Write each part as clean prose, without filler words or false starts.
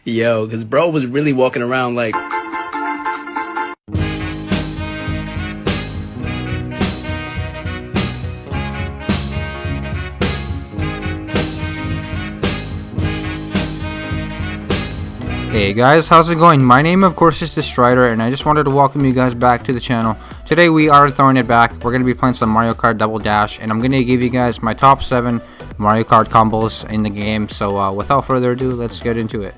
Yo, because bro was really walking around like... Hey guys, how's it going? My name of course is Destryder, and I just wanted to welcome you guys back to the channel. Today we are throwing it back. We're going to be playing some Mario Kart Double Dash, and I'm going to give you guys my top 7 Mario Kart combos in the game. So without further ado, let's get into it.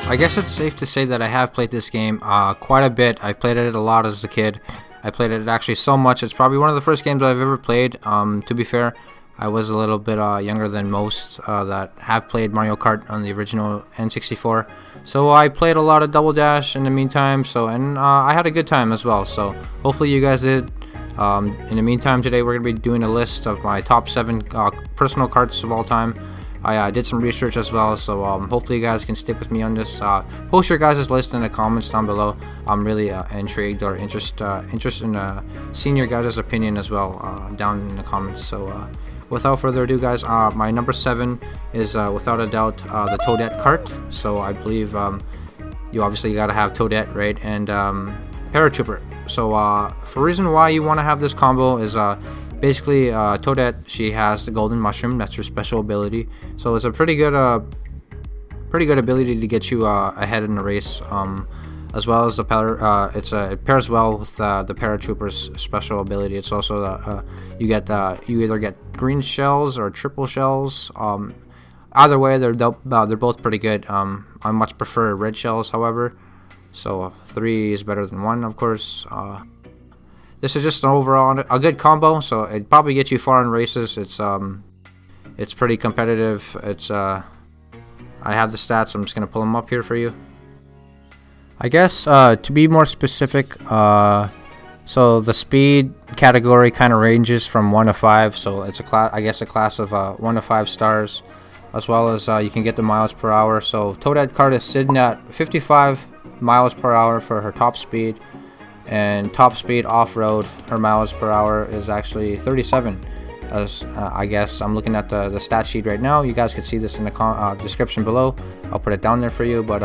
I guess it's safe to say that I have played this game quite a bit. I've played it a lot as a kid. I played it actually so much. It's probably one of the first games I've ever played. To be fair, I was a little bit younger than most that have played Mario Kart on the original N64. So I played a lot of Double Dash in the meantime. And I had a good time as well. So hopefully you guys did. In the meantime, today we're going to be doing a list of my top 7 personal karts of all time. I did some research as well, so hopefully you guys can stick with me on this. Post your guys' list in the comments down below. I'm really intrigued or interested in seeing your guys' opinion as well down in the comments. So without further ado, guys, my number 7 is without a doubt the Toadette Cart. So I believe you obviously gotta have Toadette, right? And Paratrooper. So for reason why you want to have this combo is basically, Toadette, she has the golden mushroom. That's her special ability. So it's a pretty good ability to get you ahead in the race. As well as the it pairs well with the Paratrooper's special ability. It's also you either get green shells or triple shells. Either way, they're both pretty good. I much prefer red shells, however. So 3 is better than 1, of course. This is just an overall a good combo, so it probably gets you far in races. It's pretty competitive. I have the stats. I'm just gonna pull them up here for you. I guess to be more specific, so the speed category kind of ranges from 1 to 5. So it's a class of 1 to 5 stars, as well as you can get the miles per hour. So Toadette Cart is sitting at 55 miles per hour for her top speed. And top speed off-road, her miles per hour is actually 37. As I guess I'm looking at the stat sheet right now. You guys can see this in the description below. I'll put it down there for you, but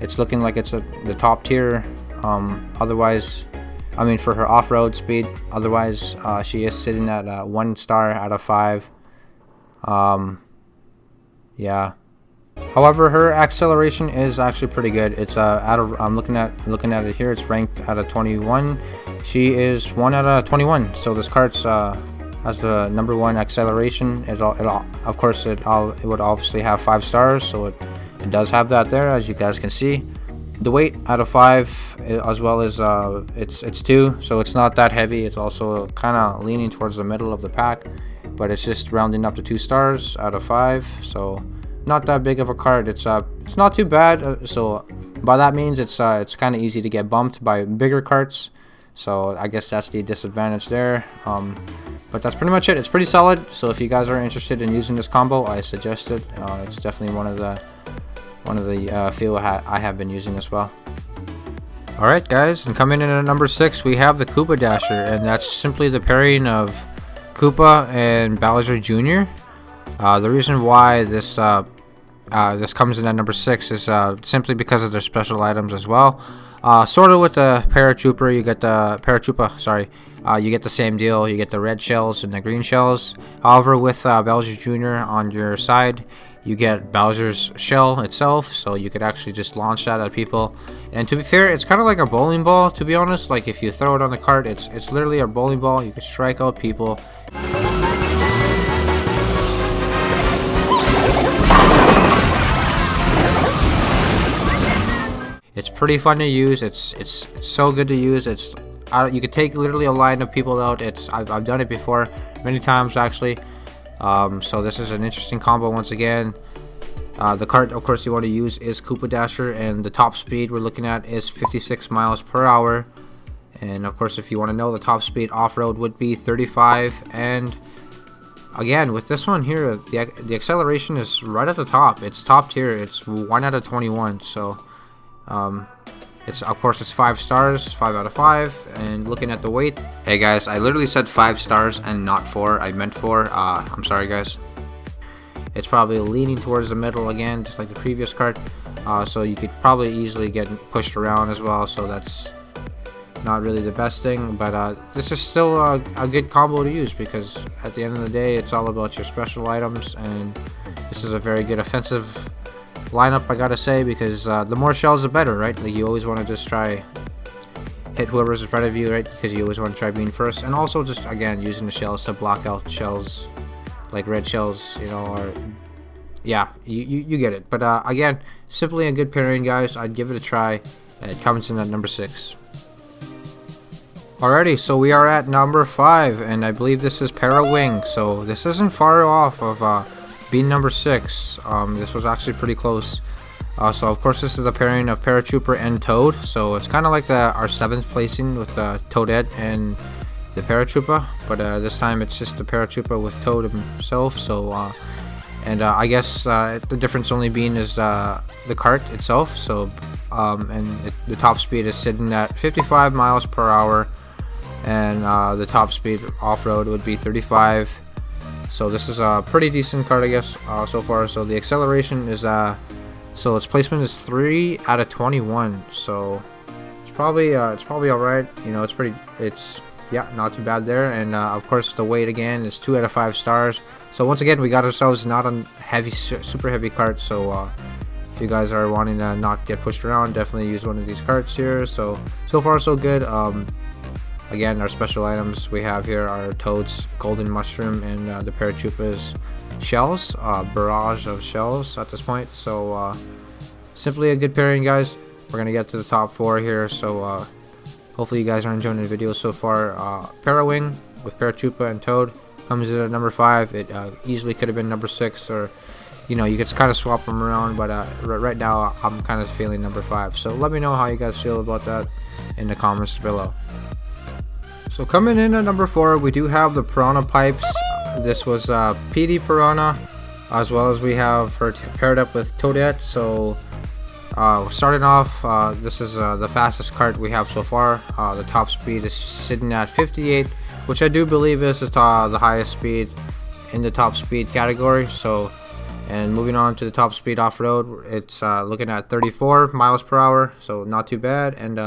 it's looking like it's the top tier. Otherwise, I mean for her off-road speed. Otherwise, she is sitting at 1 star out of 5. Yeah. However, her acceleration is actually pretty good. It's I'm looking at it here. It's ranked out of 21. She is 1 out of 21. So this kart's has the number 1 acceleration. It would obviously have 5 stars. So it does have that there, as you guys can see. The weight out of 5, as well as it's 2. So it's not that heavy. It's also kind of leaning towards the middle of the pack, but it's just rounding up to 2 stars out of 5. So not that big of a cart. It's not too bad. So by that means it's kind of easy to get bumped by bigger carts. So I guess that's the disadvantage there. But that's pretty much it. It's pretty solid. So if you guys are interested in using this combo, I suggest it. It's definitely one of the few I have been using as well. Alright guys, and coming in at number 6 we have the Koopa Dasher, and that's simply the pairing of Koopa and Bowser Jr. The reason why this comes in at number 6 is simply because of their special items as well. Sort of with the Paratrooper, you get you get the same deal. You get the red shells and the green shells. However, with Bowser Jr. on your side, you get Bowser's shell itself, so you could actually just launch that at people. And to be fair, it's kind of like a bowling ball, to be honest. Like if you throw it on the cart, it's literally a bowling ball. You can strike out people. It's pretty fun to use. It's so good to use. You could take literally a line of people out. I've done it before many times actually. So this is an interesting combo once again. The cart, of course, you want to use is Koopa Dasher, and the top speed we're looking at is 56 miles per hour. And of course, if you want to know, the top speed off-road would be 35. And again, with this one here, the acceleration is right at the top. It's top tier. It's 1 out of 21. So It's, of course, it's 5 stars, 5 out of 5. And looking at the weight, hey guys, I literally said 5 stars and not 4. I meant 4. I'm sorry guys. It's probably leaning towards the middle again, just like the previous cart. So you could probably easily get pushed around as well, so that's not really the best thing. But this is still a good combo to use, because at the end of the day, it's all about your special items, and this is a very good offensive lineup, I gotta say, because the more shells the better, right? Like, you always want to just try hit whoever's in front of you, right? Because you always want to try being first, and also just, again, using the shells to block out shells like red shells, you know, or yeah, you get it. But again, simply a good pairing, guys. I'd give it a try. It comes in at number 6. Alrighty, so we are at number 5, and I believe this is Para-Wing, so this isn't far off of being number 6. This was actually pretty close. So of course this is the pairing of Paratrooper and Toad, so it's kind of like our 7th placing with Toadette and the Paratrooper, but this time it's just the Paratrooper with Toad himself. So I guess the difference only being is the cart itself. So the top speed is sitting at 55 miles per hour, and the top speed off-road would be 35. So this is a pretty decent cart, I guess, so far. So the acceleration is so its placement is 3 out of 21. So it's probably all right. You know, it's yeah, not too bad there. And of course the weight again is 2 out of 5 stars. So once again, we got ourselves not a heavy, super heavy cart. So if you guys are wanting to not get pushed around, definitely use one of these carts here. So far so good. Again, our special items we have here are Toad's golden mushroom and the Paratrooper's shells, barrage of shells at this point. So simply a good pairing, guys. We're gonna get to the top 4 here. So hopefully you guys are enjoying the video so far. Para-Wing with Paratrooper and Toad comes in at number 5. It easily could have been number 6, or you know, you could kind of swap them around, but right now I'm kind of feeling number 5. So let me know how you guys feel about that in the comments below. So coming in at number 4, we do have the Piranha Pipes. This was PD Piranha, as well as we have her paired up with Toadette. So starting off, this is the fastest cart we have so far. The top speed is sitting at 58, which I do believe is the highest speed in the top speed category. So, and moving on to the top speed off-road, it's looking at 34 miles per hour, so not too bad. And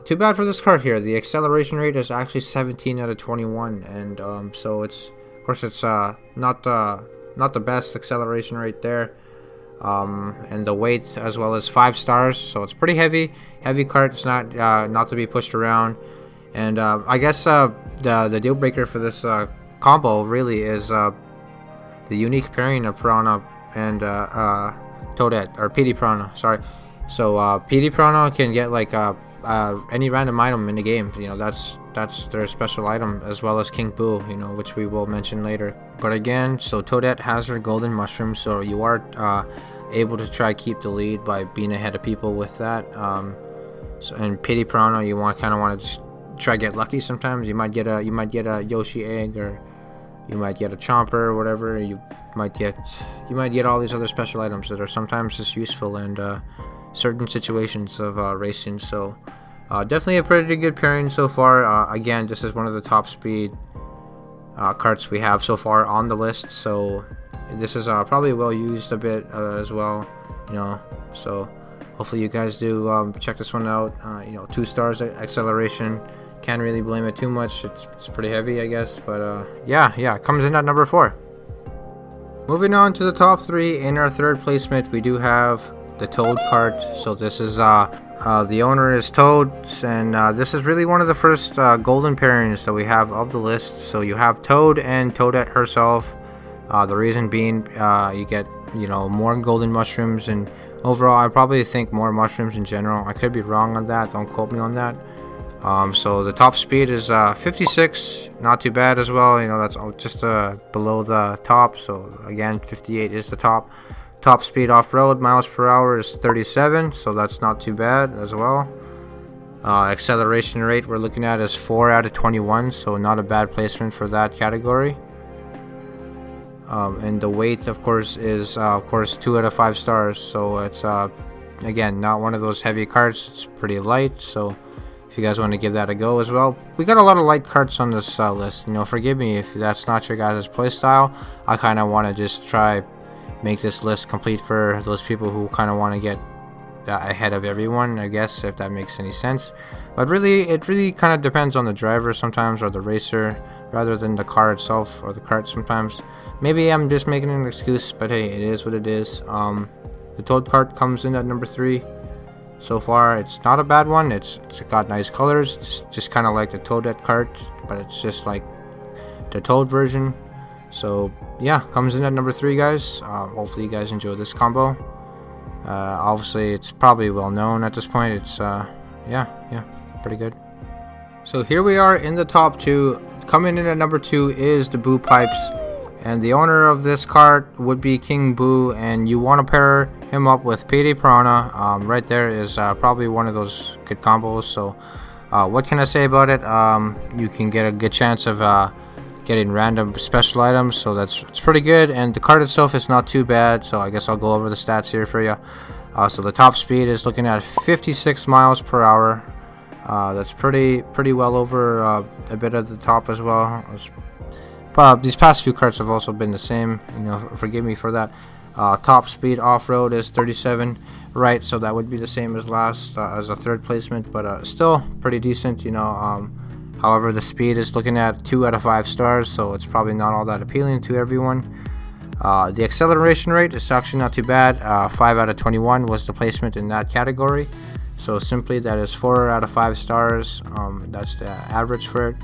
too bad for this cart here. The acceleration rate is actually 17 out of 21, and so it's, of course, it's not the best acceleration rate there. And the weight as well as 5 stars, so it's pretty heavy cart. It's not to be pushed around. And I guess the deal breaker for this combo really is the unique pairing of Piranha and Toadette, or PD Piranha, sorry. So PD Piranha can get like any random item in the game. You know, that's their special item, as well as King Boo, you know, which we will mention later. But again, so Toadette has her golden mushroom, so you are able to try keep the lead by being ahead of people with that. So in PD Piranha, you kind of want to just try get lucky. Sometimes you might get a Yoshi egg, or you might get a Chomper or whatever. You might get all these other special items that are sometimes just useful in certain situations of racing. So definitely a pretty good pairing so far. Again, this is one of the top speed carts we have so far on the list. So this is probably well used a bit as well, you know. So hopefully you guys do check this one out. You know, 2 stars acceleration. Can't really blame it too much. It's pretty heavy, I guess, but yeah, it comes in at number 4. Moving on to the top 3, in our 3rd placement, we do have the Toad cart. So this is the owner is Toad, and this is really one of the first golden pairings that we have of the list. So you have Toad and Toadette herself. The reason being, you get, you know, more golden mushrooms, and overall I probably think more mushrooms in general. I could be wrong on that, don't quote me on that. So the top speed is 56, not too bad as well. You know, that's just below the top. So again, 58 is the top. Top speed off-road miles per hour is 37, so that's not too bad as well. Acceleration rate we're looking at is 4 out of 21, so not a bad placement for that category. And the weight, of course, is 2 out of 5 stars, so it's Again, not one of those heavy carts. It's pretty light, so if you guys want to give that a go as well. We got a lot of light carts on this list. Forgive me if that's not your guys' playstyle. I kind of want to just try make this list complete for those people who kind of want to get ahead of everyone, I guess, if that makes any sense. But really, it really kind of depends on the driver sometimes, or the racer, rather than the car itself or the cart sometimes. Maybe I'm just making an excuse, but hey, it is what it is. The Toad Cart comes in at number 3. So far, it's not a bad one. It's got nice colors. It's just kind of like the Toadette Cart, but it's just like the Toad version. So yeah, comes in at number 3, guys. Hopefully you guys enjoy this combo. Obviously, it's probably well known at this point. It's yeah, pretty good. So here we are in the top 2. Coming in at number 2 is the Boo Pipes. And the owner of this cart would be King Boo, and you want to pair him up with Payday Piranha. Right there is probably one of those good combos. So what can I say about it? You can get a good chance of getting random special items, so it's pretty good. And the cart itself is not too bad, so I guess I'll go over the stats here for you. So the top speed is looking at 56 miles per hour. That's pretty well over a bit at the top as well. These past few carts have also been the same, forgive me for that. Top speed off-road is 37, right, so that would be the same as last, as a 3rd placement, but still pretty decent, However, the speed is looking at 2 out of 5 stars, so it's probably not all that appealing to everyone. The acceleration rate is actually not too bad. 5 out of 21 was the placement in that category, so simply that is 4 out of 5 stars. That's the average for it,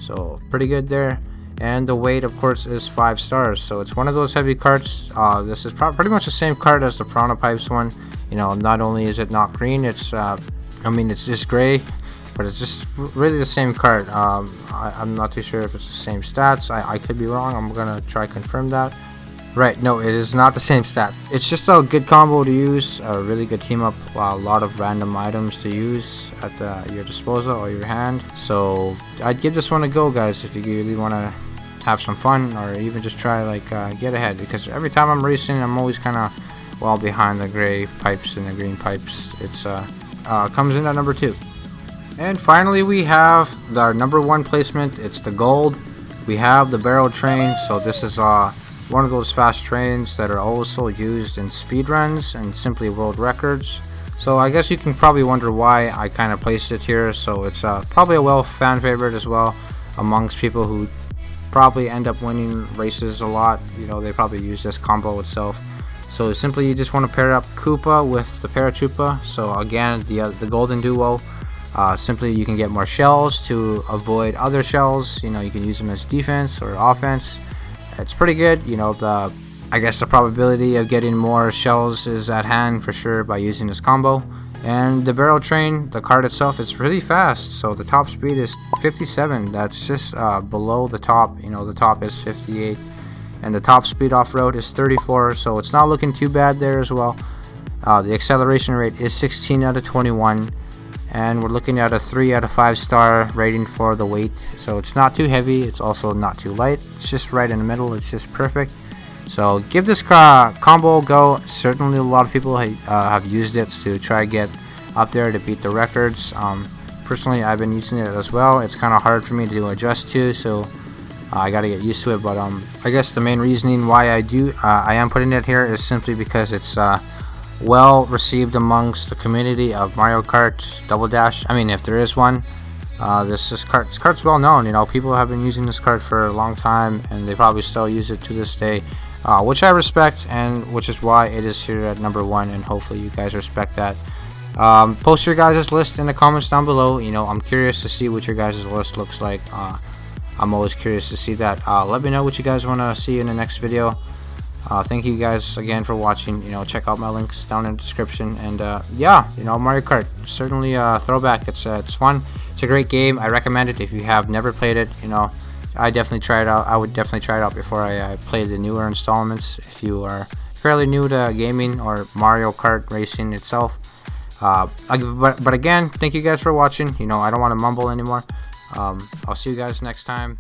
so pretty good there. And the weight, of course, is 5 stars, so it's one of those heavy carts. This is pretty much the same cart as the Piranha Pipes one. Not only is it not green, it's it's just gray, but it's just really the same cart. I'm not too sure if it's the same stats. I could be wrong. I'm gonna try confirm that. Right, no, it is not the same stat. It's just a good combo to use, a really good team up, a lot of random items to use at your disposal or your hand. So I'd give this one a go, guys, if you really want to have some fun, or even just try get ahead, because every time I'm racing, I'm always kind of well behind the gray pipes and the green pipes. It's comes in at number 2. And finally, we have our number 1 placement. It's the gold. We have the barrel train. So this is one of those fast trains that are also used in speedruns and simply world records. So I guess you can probably wonder why I kind of placed it here. So it's probably a fan favorite as well amongst people who probably end up winning races a lot. They probably use this combo itself. So simply you just want to pair up Koopa with the Paratroopa. So again, the golden duo. Simply you can get more shells to avoid other shells. You can use them as defense or offense. It's pretty good. I guess the probability of getting more shells is at hand for sure by using this combo. And the barrel train, the cart itself, is really fast. So the top speed is 57. That's just below the top. The top is 58. And the top speed off-road is 34. So it's not looking too bad there as well. The acceleration rate is 16 out of 21. And we're looking at a 3 out of 5 star rating for the weight. So it's not too heavy, it's also not too light. It's just right in the middle, it's just perfect. So give this combo a go. Certainly a lot of people have used it to try get up there to beat the records. Personally, I've been using it as well. It's kind of hard for me to adjust to, so I gotta get used to it. But I guess the main reasoning why I am putting it here is simply because it's well received amongst the community of Mario Kart Double Dash. If there is one. This cart's well known. People have been using this cart for a long time, and they probably still use it to this day, which I respect, and which is why it is here at number 1. And hopefully you guys respect that. Post your guys' list in the comments down below. I'm curious to see what your guys' list looks like. I'm always curious to see that. Let me know what you guys want to see in the next video. Thank you guys again for watching. Check out my links down in the description. And yeah, Mario Kart, certainly a throwback. It's fun. It's a great game. I recommend it if you have never played it. I definitely try it out. I would definitely try it out before I play the newer installments. If you are fairly new to gaming or Mario Kart racing itself. But again, thank you guys for watching. I don't want to mumble anymore. I'll see you guys next time.